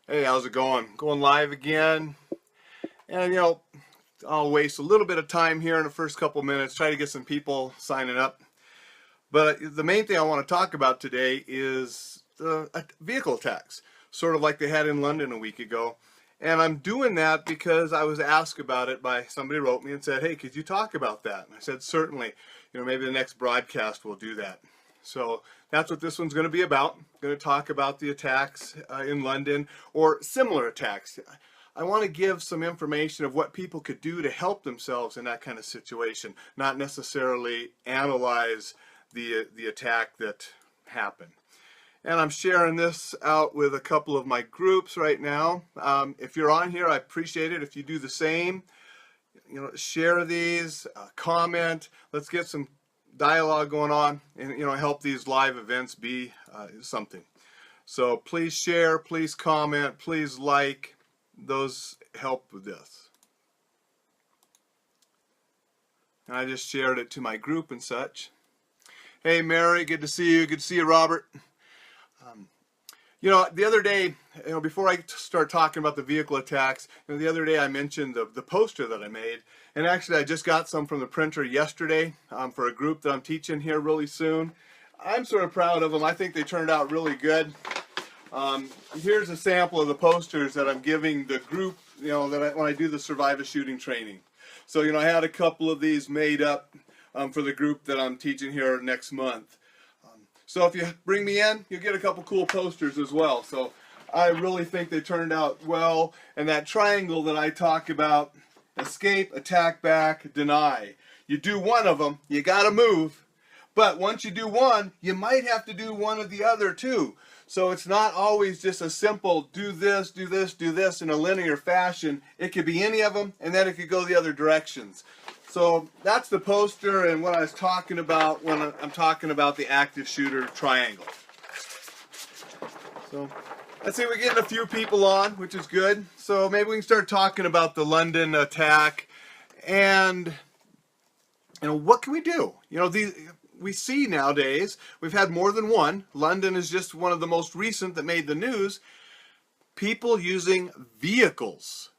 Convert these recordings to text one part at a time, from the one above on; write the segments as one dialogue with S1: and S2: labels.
S1: Hey, how's it going? Going live again. And I'll waste a little bit of time here in the first couple minutes, try to get some people signing up. But the main thing I want to talk about today is the vehicle attacks, sort of like they had in London a week ago. And I'm doing that because I was asked about it by somebody wrote me and said, "Hey, could you talk about that?" And I said, "Certainly. Maybe the next broadcast will do that." So that's what this one's going to be about. I'm going to talk about the attacks in London or similar attacks. I want to give some information of what people could do to help themselves in that kind of situation, not necessarily analyze the attack that happened. And I'm sharing this out with a couple of my groups right now. If you're on here, I appreciate it if you do the same. Share these, comment. Let's get some dialogue going on, and help these live events be something. So please share, please comment, please like. Those help with this. And I just shared it to my group and such. Hey Mary, good to see you. Good to see you, Robert. The other day, before I start talking about the vehicle attacks, the other day I mentioned the poster that I made. And actually I just got some from the printer yesterday for a group that I'm teaching here really soon. I'm sort of proud of them. I think they turned out really good. Here's a sample of the posters that I'm giving the group, when I do the survive a shooting training. So, I had a couple of these made up for the group that I'm teaching here next month. So if you bring me in, you'll get a couple cool posters as well. So I really think they turned out well. And that triangle that I talk about, escape, attack back, deny. You do one of them, you got to move. But once you do one, you might have to do one of the other too. So it's not always just a simple do this, do this, do this in a linear fashion. It could be any of them, and then it could go the other directions. So that's the poster and what I was talking about when I'm talking about the active shooter triangle. So let's see, we're getting a few people on, which is good. So maybe we can start talking about the London attack and what can we do? We see nowadays, we've had more than one. London is just one of the most recent that made the news. People using vehicles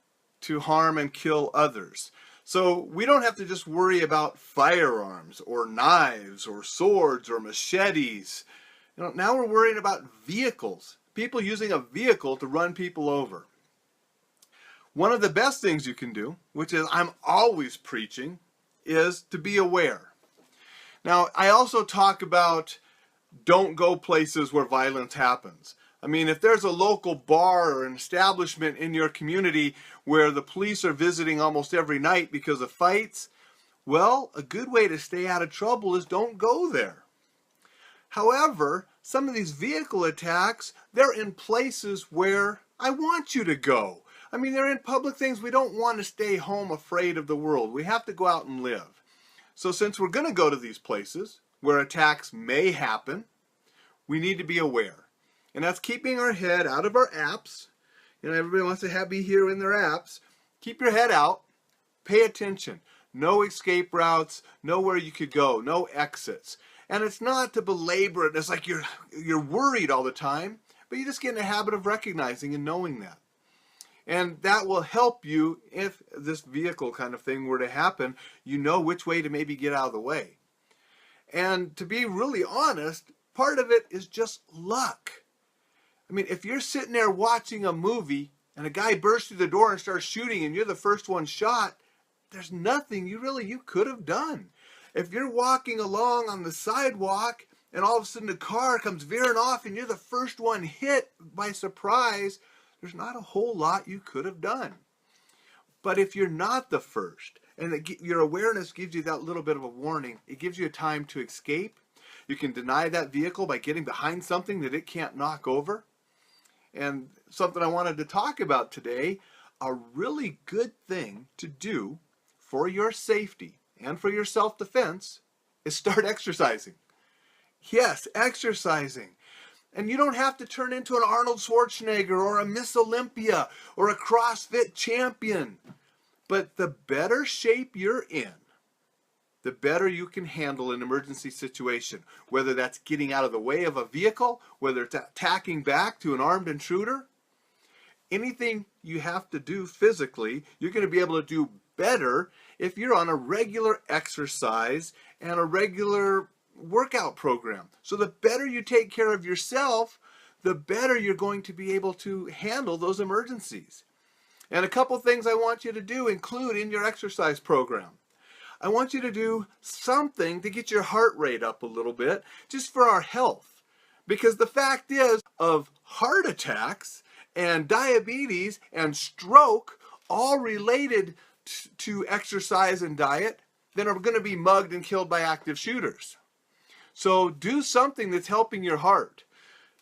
S1: to harm and kill others. So we don't have to just worry about firearms or knives or swords or machetes. Now we're worried about vehicles. People using a vehicle to run people over. One of the best things you can do, which is I'm always preaching, is to be aware. Now, I also talk about don't go places where violence happens. I mean, if there's a local bar or an establishment in your community where the police are visiting almost every night because of fights, well, a good way to stay out of trouble is don't go there. However, some of these vehicle attacks, they're in places where I want you to go. I mean, they're in public things. We don't want to stay home afraid of the world. We have to go out and live. So since we're going to go to these places where attacks may happen, we need to be aware. And that's keeping our head out of our apps. Everybody wants to be here in their apps. Keep your head out. Pay attention. No escape routes. Know where you could go. No exits. And it's not to belabor it. It's like you're worried all the time. But you just get in the habit of recognizing and knowing that. And that will help you if this vehicle kind of thing were to happen. You know which way to maybe get out of the way. And to be really honest, part of it is just luck. I mean, if you're sitting there watching a movie and a guy bursts through the door and starts shooting and you're the first one shot, there's nothing you could have done. If you're walking along on the sidewalk and all of a sudden a car comes veering off and you're the first one hit by surprise, there's not a whole lot you could have done. But if you're not the first, and your awareness gives you that little bit of a warning, it gives you a time to escape. You can deny that vehicle by getting behind something that it can't knock over. And something I wanted to talk about today, a really good thing to do for your safety and for your self-defense is start exercising. Yes, exercising. And you don't have to turn into an Arnold Schwarzenegger or a Miss Olympia or a CrossFit champion. But the better shape you're in, the better you can handle an emergency situation. Whether that's getting out of the way of a vehicle, whether it's attacking back to an armed intruder. anything you have to do physically, you're going to be able to do better if you're on a regular exercise and a regular workout program. So the better you take care of yourself, the better you're going to be able to handle those emergencies. And a couple things I want you to do include in your exercise program. I want you to do something to get your heart rate up a little bit, just for our health. Because the fact is, of heart attacks and diabetes and stroke, all related to exercise and diet, then are going to be mugged and killed by active shooters. So do something that's helping your heart.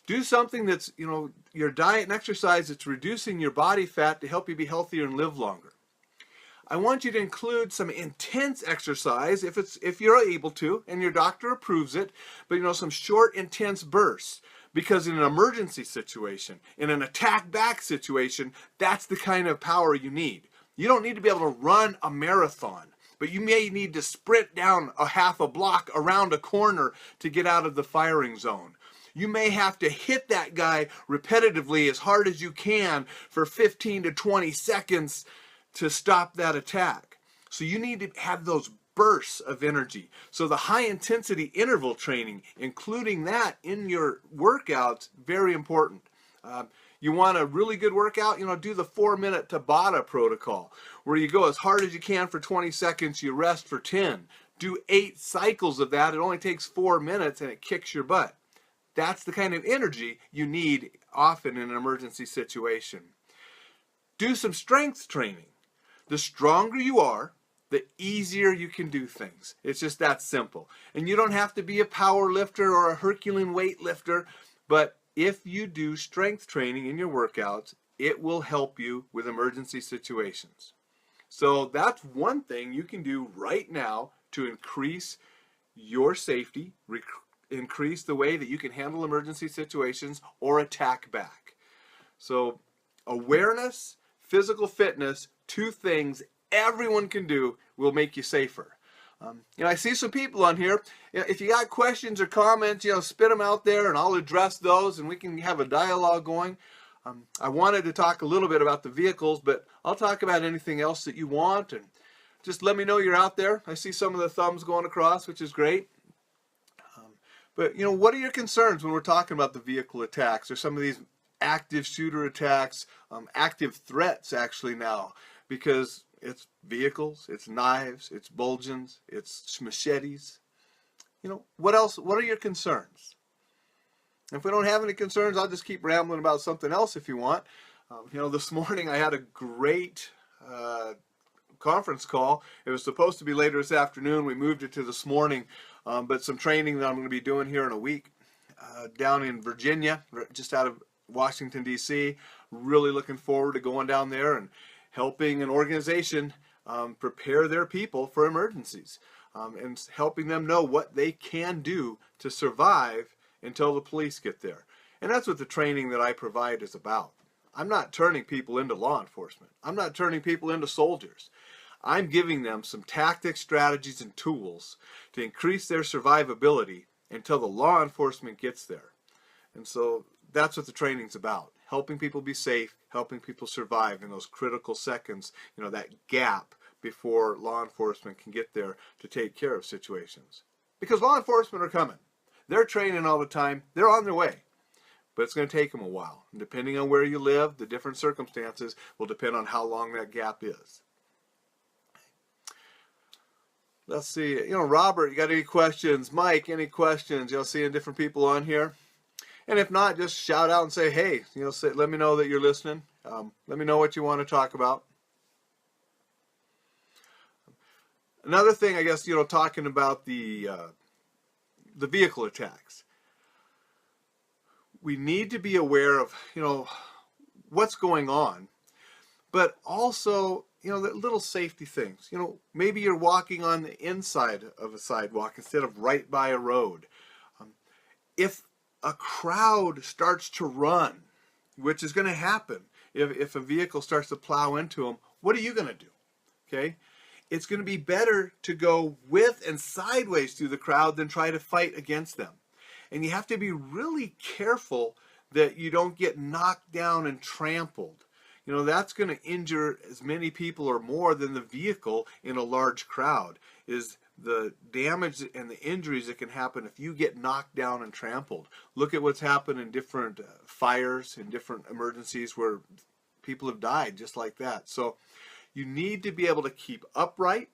S1: Do something that's, your diet and exercise that's reducing your body fat to help you be healthier and live longer. I want you to include some intense exercise if you're able to and your doctor approves it, but some short intense bursts, because in an emergency situation, in an attack back situation, that's the kind of power you need. You don't need to be able to run a marathon, but you may need to sprint down a half a block around a corner to get out of the firing zone. You may have to hit that guy repetitively as hard as you can for 15 to 20 seconds to stop that attack. So you need to have those bursts of energy. So the high intensity interval training, including that in your workouts, very important. You want a really good workout, do the 4-minute Tabata protocol, where you go as hard as you can for 20 seconds, you rest for 10. Do 8 cycles of that. It only takes 4 minutes and it kicks your butt. That's the kind of energy you need often in an emergency situation. Do some strength training. The stronger you are, the easier you can do things. It's just that simple. And you don't have to be a power lifter or a Herculean weight lifter, but if you do strength training in your workouts, it will help you with emergency situations. So that's one thing you can do right now to increase your safety, increase the way that you can handle emergency situations or attack back. So awareness, physical fitness, 2 things everyone can do will make you safer. I see some people on here. If you got questions or comments, spit them out there and I'll address those and we can have a dialogue going. I wanted to talk a little bit about the vehicles, but I'll talk about anything else that you want, and just let me know you're out there. I see some of the thumbs going across, which is great. But what are your concerns when we're talking about the vehicle attacks or some of these active shooter attacks, active threats actually now, because it's vehicles, it's knives, it's bludgeons, it's machetes. What else? What are your concerns? If we don't have any concerns, I'll just keep rambling about something else if you want. This morning I had a great conference call. It was supposed to be later this afternoon. We moved it to this morning, but some training that I'm going to be doing here in a week down in Virginia, just out of Washington, D.C. Really looking forward to going down there and helping an organization prepare their people for emergencies and helping them know what they can do to survive until the police get there. And that's what the training that I provide is about. I'm not turning people into law enforcement. I'm not turning people into soldiers. I'm giving them some tactics, strategies, and tools to increase their survivability until the law enforcement gets there. And so that's what the training's about. Helping people be safe, helping people survive in those critical seconds, that gap before law enforcement can get there to take care of situations. Because law enforcement are coming. They're training all the time. They're on their way. But it's going to take them a while. And depending on where you live, the different circumstances will depend on how long that gap is. Let's see. Robert, you got any questions? Mike, any questions? Seeing different people on here. And if not, just shout out and say, hey, let me know that you're listening. Let me know what you want to talk about. Another thing, I guess, talking about the vehicle attacks. We need to be aware of, what's going on, but also, the little safety things. Maybe you're walking on the inside of a sidewalk instead of right by a road. If a crowd starts to run, which is going to happen if a vehicle starts to plow into them, what are you going to do? Okay? It's going to be better to go with and sideways through the crowd than try to fight against them. And you have to be really careful that you don't get knocked down and trampled. that's going to injure as many people or more than the vehicle in a large crowd, is the damage and the injuries that can happen if you get knocked down and trampled. Look at what's happened in different fires, in different emergencies where people have died just like that. So you need to be able to keep upright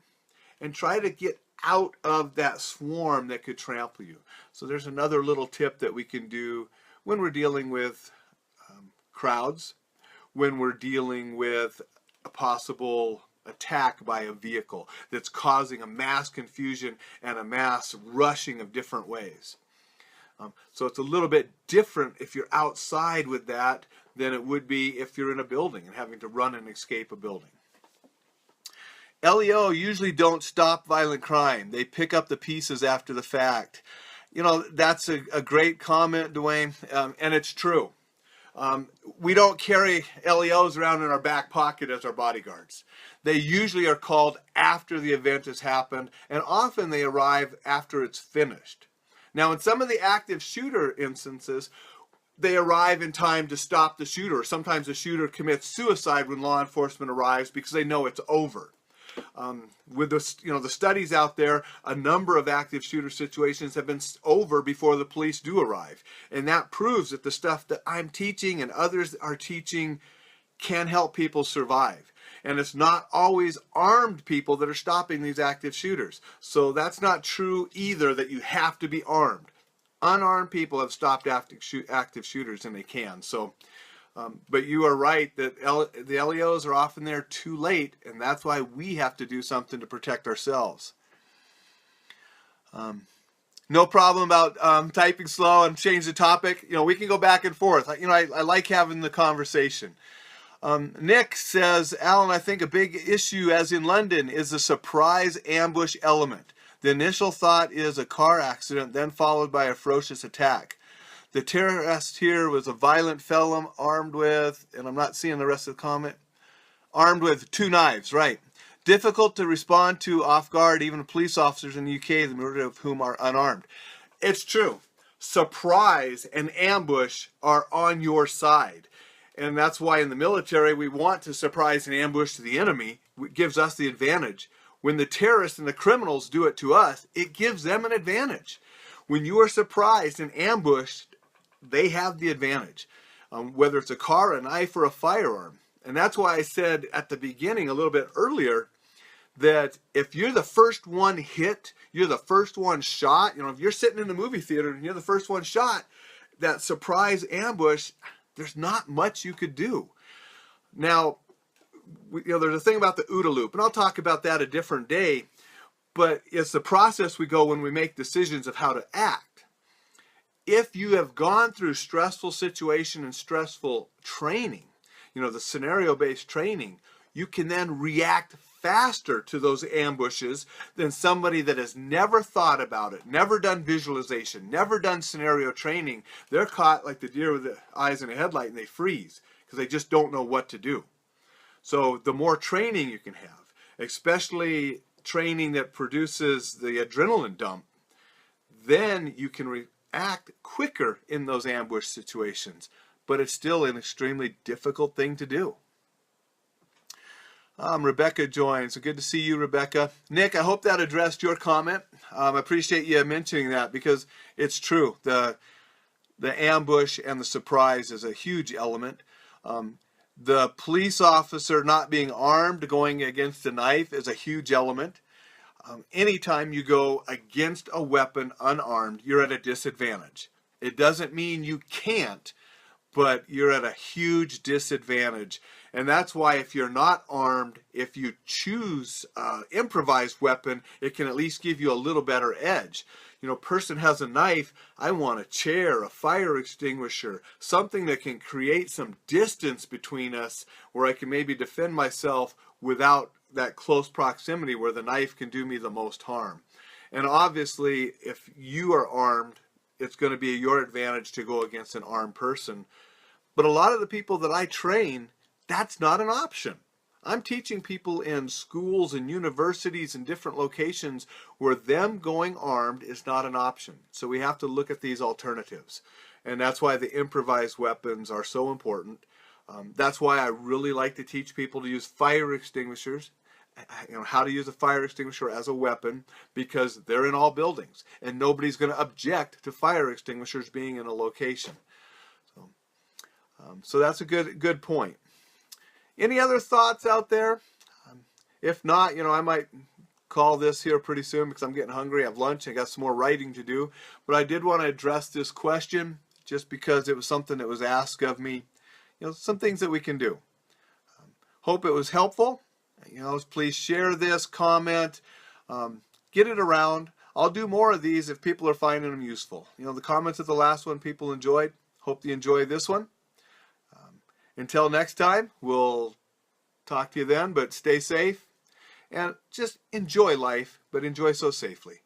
S1: and try to get out of that swarm that could trample you. So there's another little tip that we can do when we're dealing with crowds, when we're dealing with a possible attack by a vehicle that's causing a mass confusion and a mass rushing of different ways. So it's a little bit different if you're outside with that than it would be if you're in a building and having to run and escape a building. LEO usually don't stop violent crime. They pick up the pieces after the fact. That's a great comment, Dwayne, and it's true. We don't carry LEOs around in our back pocket as our bodyguards. They usually are called after the event has happened, and often they arrive after it's finished. Now, in some of the active shooter instances, they arrive in time to stop the shooter. Sometimes the shooter commits suicide when law enforcement arrives because they know it's over. With the studies out there, a number of active shooter situations have been over before the police do arrive, and that proves that the stuff that I'm teaching and others are teaching can help people survive. And it's not always armed people that are stopping these active shooters. So that's not true either, that you have to be armed. Unarmed people have stopped active shooters, and they can. So. But you are right that the LEOs are often there too late, and that's why we have to do something to protect ourselves. No problem about typing slow and change the topic. We can go back and forth. I like having the conversation. Nick says, Alan, I think a big issue, as in London, is the surprise ambush element. The initial thought is a car accident, then followed by a ferocious attack. The terrorist here was a violent fellow armed with, and I'm not seeing the rest of the comment, armed with 2 knives, right. Difficult to respond to off guard, even police officers in the UK, the majority of whom are unarmed. It's true. Surprise and ambush are on your side. And that's why in the military we want to surprise and ambush the enemy. It gives us the advantage. When the terrorists and the criminals do it to us, it gives them an advantage. When you are surprised and ambushed, they have the advantage, whether it's a car, a knife, or a firearm. And that's why I said at the beginning, a little bit earlier, that if you're the first one hit, you're the first one shot, if you're sitting in the movie theater and you're the first one shot, that surprise ambush, there's not much you could do. Now, there's a thing about the OODA loop, and I'll talk about that a different day, but it's the process we go when we make decisions of how to act. If you have gone through stressful situation and stressful training, the scenario-based training, you can then react faster to those ambushes than somebody that has never thought about it, never done visualization, never done scenario training. They're caught like the deer with the eyes in a headlight, and they freeze because they just don't know what to do. So the more training you can have, especially training that produces the adrenaline dump, then you can react quicker in those ambush situations. But it's still an extremely difficult thing to do. Rebecca joins. So good to see you, Rebecca. Nick, I hope that addressed your comment. I appreciate you mentioning that because it's true. The ambush and the surprise is a huge element. The police officer not being armed, going against a knife, is a huge element. Anytime you go against a weapon unarmed, you're at a disadvantage. It doesn't mean you can't, but you're at a huge disadvantage. And that's why if you're not armed, if you choose improvised weapon, it can at least give you a little better edge. Person has a knife, I want a chair, a fire extinguisher, something that can create some distance between us where I can maybe defend myself without that close proximity where the knife can do me the most harm. And obviously, if you are armed, it's going to be your advantage to go against an armed person. But a lot of the people that I train, that's not an option. I'm teaching people in schools and universities and different locations where them going armed is not an option. So we have to look at these alternatives. And that's why the improvised weapons are so important. That's why I really like to teach people to use fire extinguishers, how to use a fire extinguisher as a weapon, because they're in all buildings and nobody's going to object to fire extinguishers being in a location. So that's a good point. Any other thoughts out there? If not, I might call this here pretty soon because I'm getting hungry. I have lunch. I got some more writing to do. But I did want to address this question just because it was something that was asked of me. Some things that we can do. Hope it was helpful. Please share this, comment, get it around. I'll do more of these if people are finding them useful. The comments of the last one people enjoyed. Hope you enjoy this one. Until next time, we'll talk to you then, but stay safe and just enjoy life, but enjoy so safely.